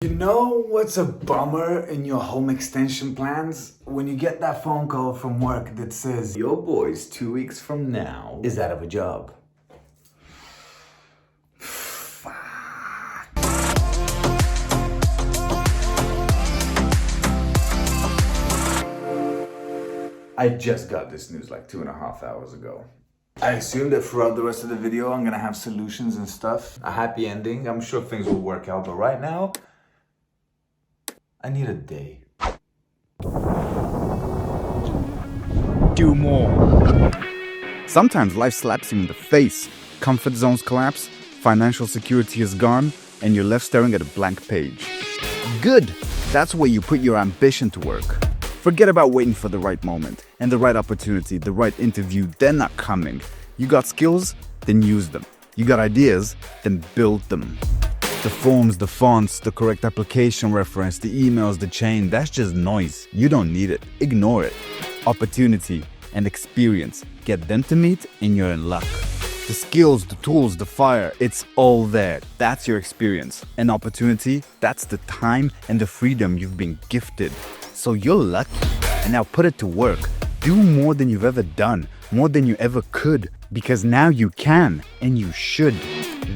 You know what's a bummer in your home extension plans? When you get that phone call from work that says, your boy's 2 weeks from now is out of a job. Fuck. I just got this news like 2.5 hours ago. I assume that throughout the rest of the video I'm gonna have solutions and stuff. A happy ending. I'm sure things will work out, but right now, I need a day. Do more. Sometimes life slaps you in the face. Comfort zones collapse, financial security is gone, and you're left staring at a blank page. Good! That's where you put your ambition to work. Forget about waiting for the right moment and the right opportunity, the right interview. They're not coming. You got skills? Then use them. You got ideas? Then build them. The forms, the fonts, the correct application reference, the emails, the chain, that's just noise. You don't need it. Ignore it. Opportunity and experience. Get them to meet and you're in luck. The skills, the tools, the fire, it's all there. That's your experience. And opportunity, that's the time and the freedom you've been gifted. So you're lucky. And now put it to work. Do more than you've ever done, more than you ever could, because now you can and you should.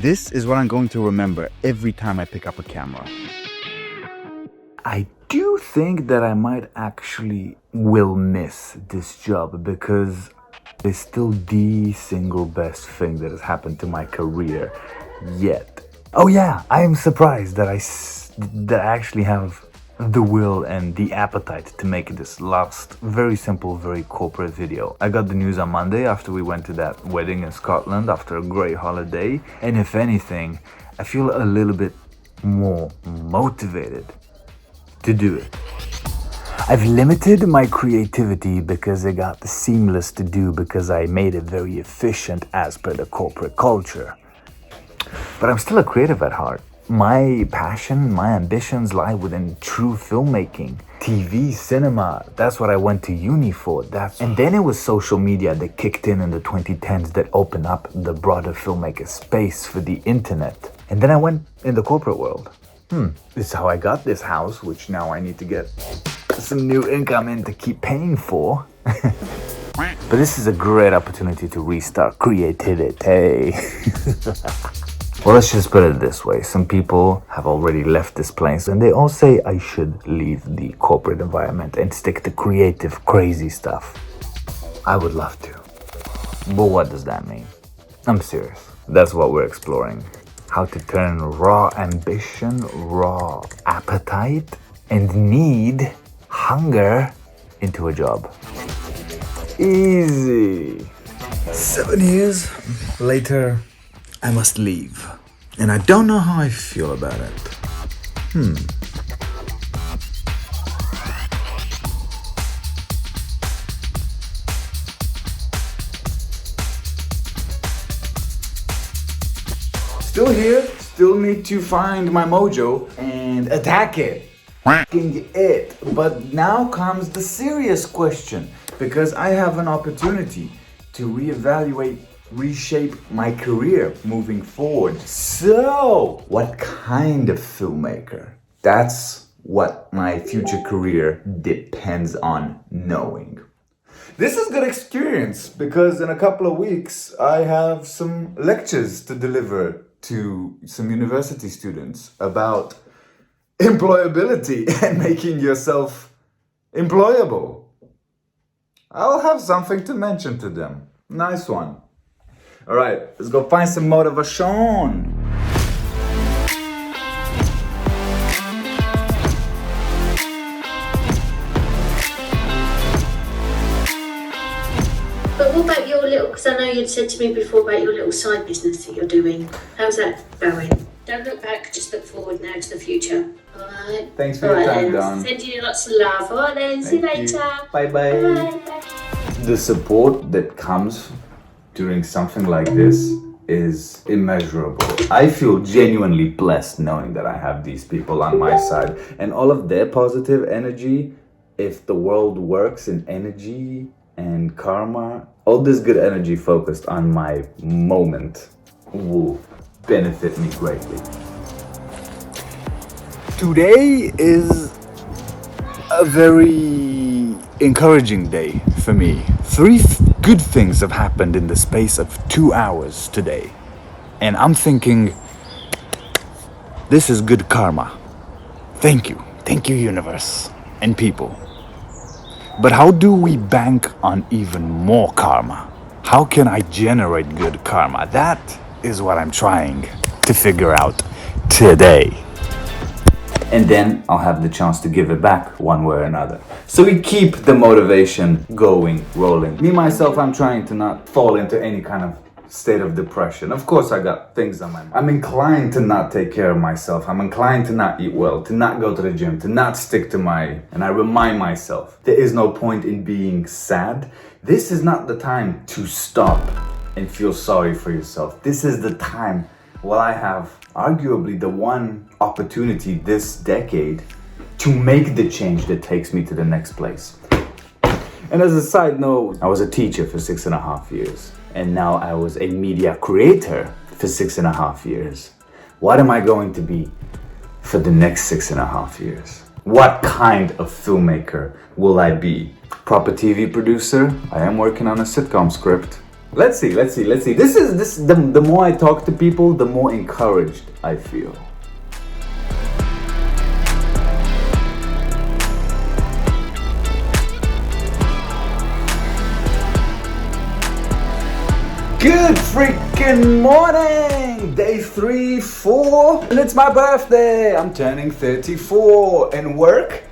This is what I'm going to remember every time I pick up a camera. I do think that I might actually will miss this job because it's still the single best thing that has happened to my career yet. Oh yeah, I am surprised that I actually have the will and the appetite to make this last very simple, very corporate video. I got the news on Monday after we went to that wedding in Scotland after a great holiday, and if anything, I feel a little bit more motivated to do it. I've limited my creativity because it got seamless to do because I made it very efficient as per the corporate culture. But I'm still a creative at heart. My passion, my ambitions lie within true filmmaking, TV, cinema. That's what I went to uni for. And then it was social media that kicked in the 2010s that opened up the broader filmmaker space for the internet. And then I went in the corporate world. This is how I got this house, which now I need to get some new income in to keep paying for. But this is a great opportunity to restart creativity. Well, let's just put it this way. Some people have already left this place and they all say I should leave the corporate environment and stick to creative, crazy stuff. I would love to. But what does that mean? I'm serious. That's what we're exploring. How to turn raw ambition, raw appetite, and need, hunger, into a job. Easy. 7 years later, I must leave. And I don't know how I feel about it. Still here, still need to find my mojo and attack it. But now comes the serious question, because I have an opportunity to reevaluate, reshape my career moving forward. So, what kind of filmmaker? That's what my future career depends on knowing. This is good experience because in a couple of weeks I have some lectures to deliver to some university students about employability and making yourself employable. I'll have something to mention to them. Nice one. All right, let's go find some motivation. But what about your little, because I know you'd said to me before about your little side business that you're doing. How's that going? Don't look back, just look forward now to the future. All right? Thanks for your time, Don. Send you lots of love. All right then, see you later. Bye-bye. Bye. The support that comes during something like this is immeasurable. I feel genuinely blessed knowing that I have these people on my side. And all of their positive energy, if the world works in energy and karma, all this good energy focused on my moment will benefit me greatly. Today is a very encouraging day for me. Three good things have happened in the space of 2 hours today. And I'm thinking, this is good karma. Thank you. Thank you, universe and people. But how do we bank on even more karma? How can I generate good karma? That is what I'm trying to figure out today. And then I'll have the chance to give it back one way or another. So we keep the motivation going, rolling. Me, myself, I'm trying to not fall into any kind of state of depression. Of course, I got things on my mind. I'm inclined to not take care of myself. I'm inclined to not eat well, to not go to the gym, to not stick to and I remind myself, there is no point in being sad. This is not the time to stop and feel sorry for yourself. This is the time while I have arguably the one opportunity this decade to make the change that takes me to the next place. And as a side note, I was a teacher for 6.5 years. And now I was a media creator for 6.5 years. What am I going to be for the next 6.5 years? What kind of filmmaker will I be? Proper TV producer? I am working on a sitcom script. Let's see. The more I talk to people, the more encouraged I feel. Good freaking morning! Day 3, 4, and it's my birthday! I'm turning 34, and work?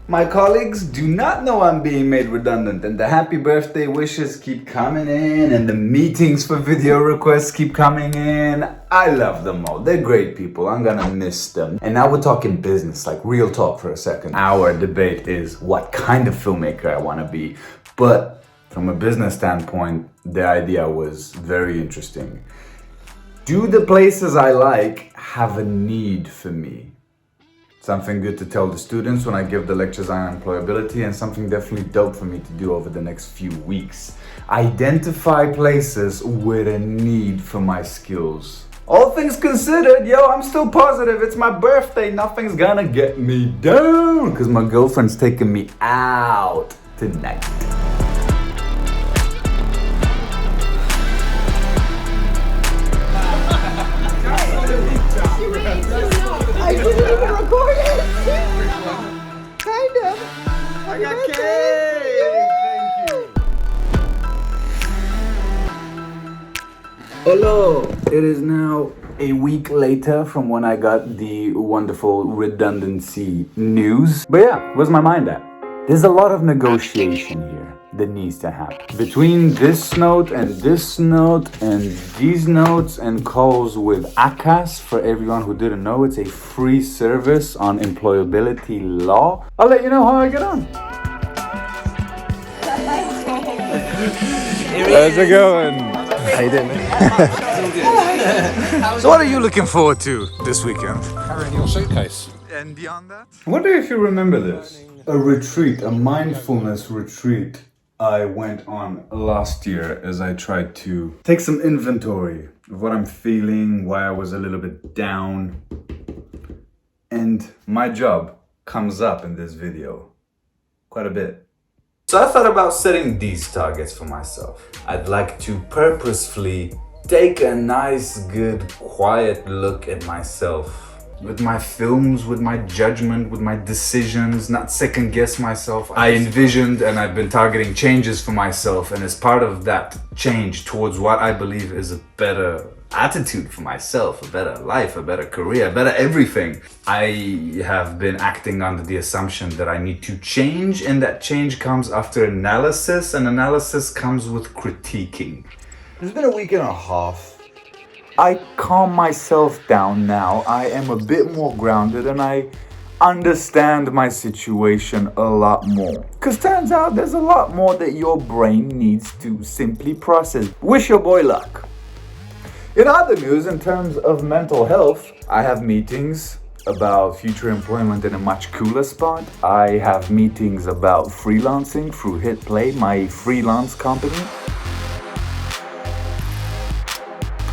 My colleagues do not know I'm being made redundant, and the happy birthday wishes keep coming in, and the meetings for video requests keep coming in. I love them all. They're great people. I'm gonna miss them. And now we're talking business, like real talk for a second. Our debate is what kind of filmmaker I wanna be, but from a business standpoint, the idea was very interesting. Do the places I like have a need for me? Something good to tell the students when I give the lectures on employability, and something definitely dope for me to do over the next few weeks. Identify places with a need for my skills. All things considered, I'm still positive. It's my birthday. Nothing's gonna get me down because my girlfriend's taking me out tonight. I didn't even record it. Kind of. I got cake! Thank you. Hello! It is now a week later from when I got the wonderful redundancy news. But yeah, where's my mind at? There's a lot of negotiation here that needs to happen. Between this note and this note and these notes and calls with ACAS, for everyone who didn't know, it's a free service on employability law. I'll let you know how I get on. How's it going? How you doing, man? So what are you looking forward to this weekend? Carrying your suitcase. And beyond that? I wonder if you remember this. A retreat, a mindfulness retreat I went on last year as I tried to take some inventory of what I'm feeling, why I was a little bit down. And my job comes up in this video quite a bit. So I thought about setting these targets for myself. I'd like to purposefully take a nice, good, quiet look at myself. With my films, with my judgment, with my decisions, not second guess myself. I envisioned and I've been targeting changes for myself, and as part of that change towards what I believe is a better attitude for myself, a better life, a better career, a better everything, I have been acting under the assumption that I need to change, and that change comes after analysis, and analysis comes with critiquing. It's been a week and a half. I calm myself down now. I am a bit more grounded and I understand my situation a lot more. Because turns out there's a lot more that your brain needs to simply process. Wish your boy luck. In other news, in terms of mental health, I have meetings about future employment in a much cooler spot. I have meetings about freelancing through HitPlay, my freelance company.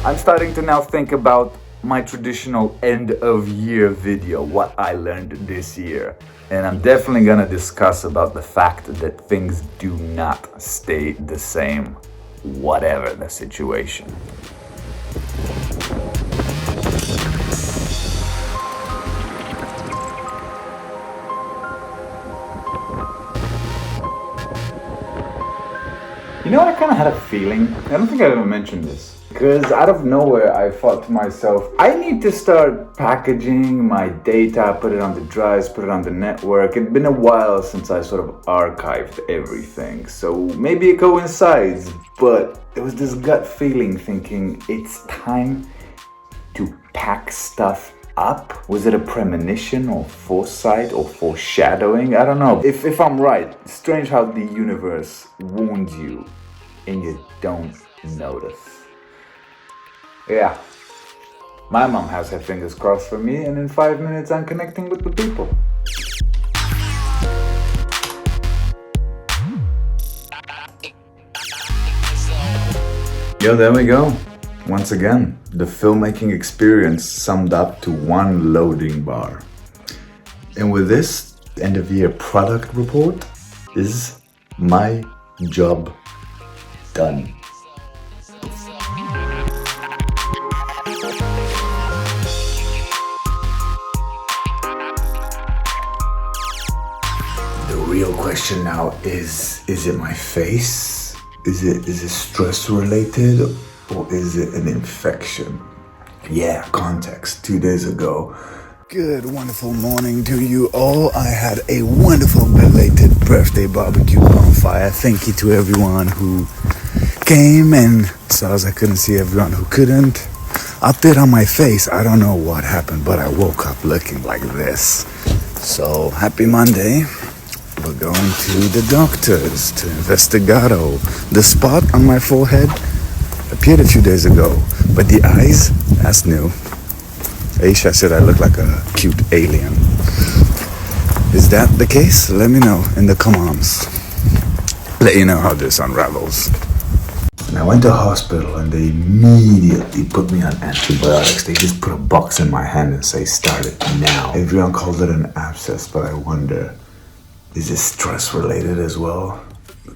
I'm starting to now think about my traditional end of year video, what I learned this year. And I'm definitely gonna discuss about the fact that things do not stay the same, whatever the situation. You know what, I kind of had a feeling, I don't think I've ever mentioned this, because out of nowhere I thought to myself, I need to start packaging my data, put it on the drives, put it on the network. It'd been a while since I sort of archived everything, so maybe it coincides, but it was this gut feeling thinking it's time to pack stuff up. Was it a premonition or foresight or foreshadowing? I don't know. If I'm right, it's strange how the universe warns you and you don't notice. Yeah, my mom has her fingers crossed for me, and in 5 minutes I'm connecting with the people. Yo, there we go. Once again, the filmmaking experience summed up to one loading bar. And with this end of year product report is my job done. The real question now is it my face? Is it stress related? Or is it an infection? Yeah, context. 2 days ago. Good, wonderful morning to you all. I had a wonderful belated birthday barbecue bonfire. Thank you to everyone who came, and so as I couldn't see everyone who couldn't. Up there on my face, I don't know what happened, but I woke up looking like this. So, happy Monday. We're going to the doctors to investigado. The spot on my forehead appeared a few days ago, but the eyes, that's new. Aisha said I look like a cute alien. Is that the case? Let me know in the comments. Let you know how this unravels. And I went to hospital and they immediately put me on antibiotics. They just put a box in my hand and say, start it now. Everyone called it an abscess, but I wonder, is this stress related as well?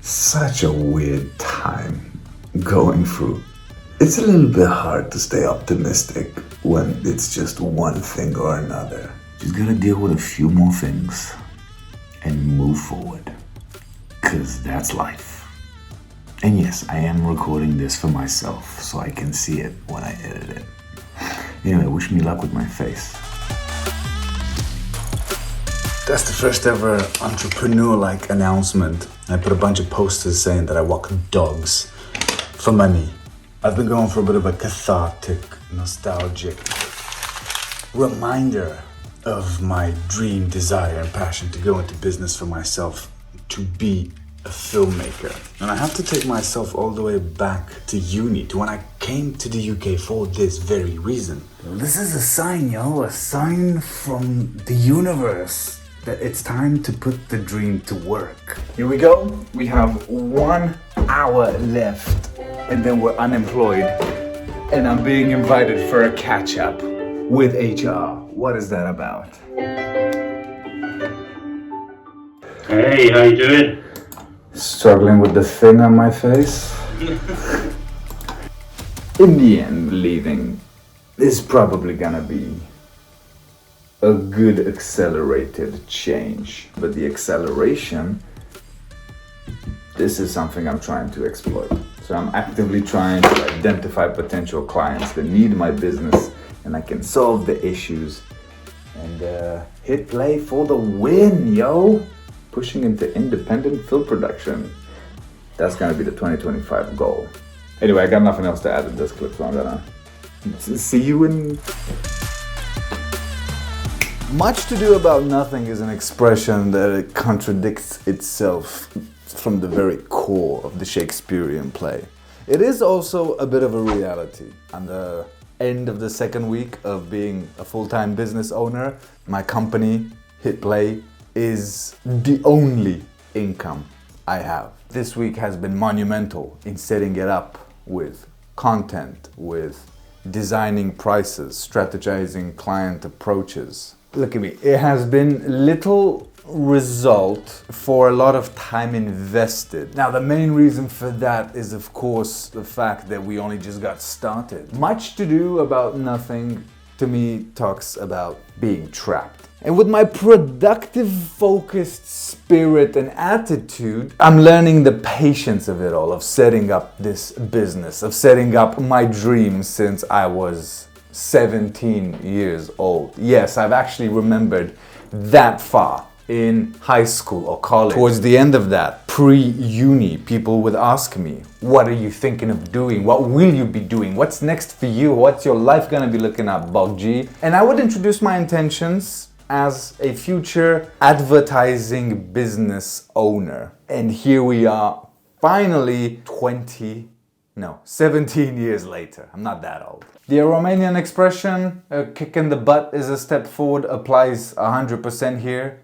Such a weird time going through. It's a little bit hard to stay optimistic when it's just one thing or another. Just gotta deal with a few more things and move forward, cause that's life. And yes, I am recording this for myself so I can see it when I edit it. Anyway, wish me luck with my face. That's the first ever entrepreneur-like announcement. I put a bunch of posters saying that I walk dogs for money. I've been going for a bit of a cathartic, nostalgic reminder of my dream, desire, and passion to go into business for myself, to be a filmmaker. And I have to take myself all the way back to uni, to when I came to the UK for this very reason. This is a sign, yo, a sign from the universe that it's time to put the dream to work. Here we go. We have 1 hour left, and then we're unemployed, and I'm being invited for a catch-up with HR. What is that about? Hey, how you doing? Struggling with the thing on my face. In the end, leaving is probably gonna be a good accelerated change. But the acceleration, this is something I'm trying to exploit. So I'm actively trying to identify potential clients that need my business, and I can solve the issues and hit play for the win, yo! Pushing into independent film production. That's gonna be the 2025 goal. Anyway, I got nothing else to add to this clip, so I'm gonna see you in... Much to do about nothing is an expression that it contradicts itself from the very core of the Shakespearean play. It is also a bit of a reality. On the end of the second week of being a full-time business owner, my company, HitPlay, is the only income I have. This week has been monumental in setting it up with content, with designing prices, strategizing client approaches. Look at me, it has been little result for a lot of time invested. Now, the main reason for that is, of course, the fact that we only just got started. Much to do about nothing, to me, talks about being trapped. And with my productive, focused spirit and attitude, I'm learning the patience of it all, of setting up this business, of setting up my dreams since I was 17 years old. Yes, I've actually remembered that far. In high school or college. Towards the end of that, pre-uni, people would ask me, what are you thinking of doing? What will you be doing? What's next for you? What's your life gonna be looking at, Bogji? And I would introduce my intentions as a future advertising business owner. And here we are, finally 17 years later. I'm not that old. The Romanian expression, a kick in the butt is a step forward, applies 100% here.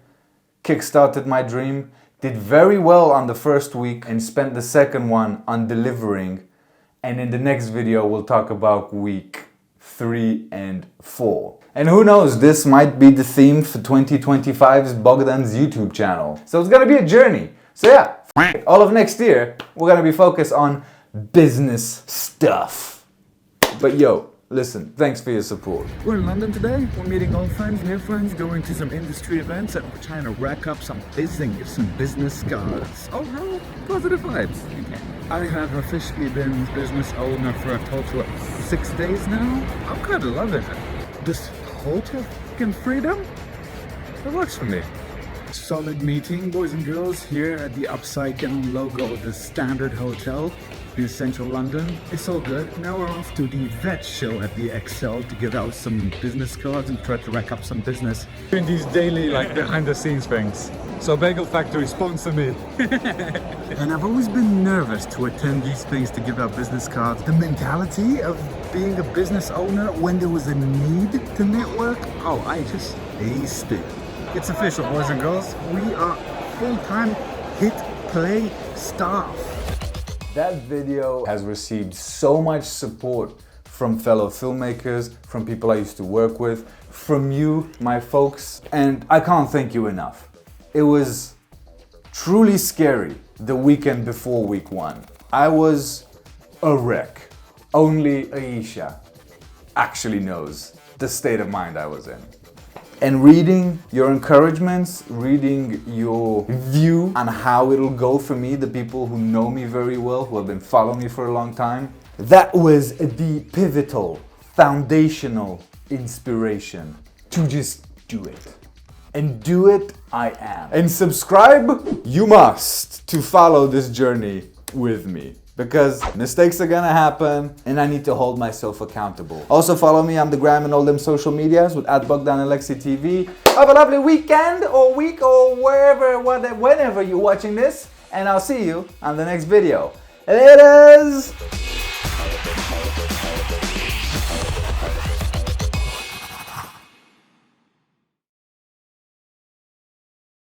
Kickstarted my dream, did very well on the first week and spent the second one on delivering. And in the next video, we'll talk about week 3 and 4. And who knows, this might be the theme for 2025's Bogdan's YouTube channel. So it's gonna be a journey. So yeah, all of next year, we're gonna be focused on business stuff. But yo, listen, thanks for your support. We're in London today. We're meeting old friends, new friends, going to some industry events, and we're trying to rack up some business cards. Overall, positive vibes. I have officially been business owner for a total of 6 days now. I'm kind of loving it. This total fucking freedom, it works for me. Solid meeting, boys and girls, here at the upside down logo of the Standard Hotel in central London. It's all good. Now we're off to the vet show at the Excel to give out some business cards and try to rack up some business. Doing these daily, like, behind the scenes things. So Bagel Factory, sponsor me. And I've always been nervous to attend these things to give out business cards. The mentality of being a business owner when there was a need to network, oh, I just aced it. It's official, boys and girls. We are full-time HitPlay staff. That video has received so much support from fellow filmmakers, from people I used to work with, from you, my folks, and I can't thank you enough. It was truly scary the weekend before week 1. I was a wreck. Only Aisha actually knows the state of mind I was in. And reading your encouragements, reading your view on how it'll go for me, the people who know me very well, who have been following me for a long time, that was the pivotal, foundational inspiration to just do it. And do it I am. And subscribe, you must, to follow this journey with me. Because mistakes are gonna happen and I need to hold myself accountable. Also follow me on the gram and all them social medias with @BogdanAlexi.tv. Have a lovely weekend or week or whenever you're watching this. And I'll see you on the next video. Laters!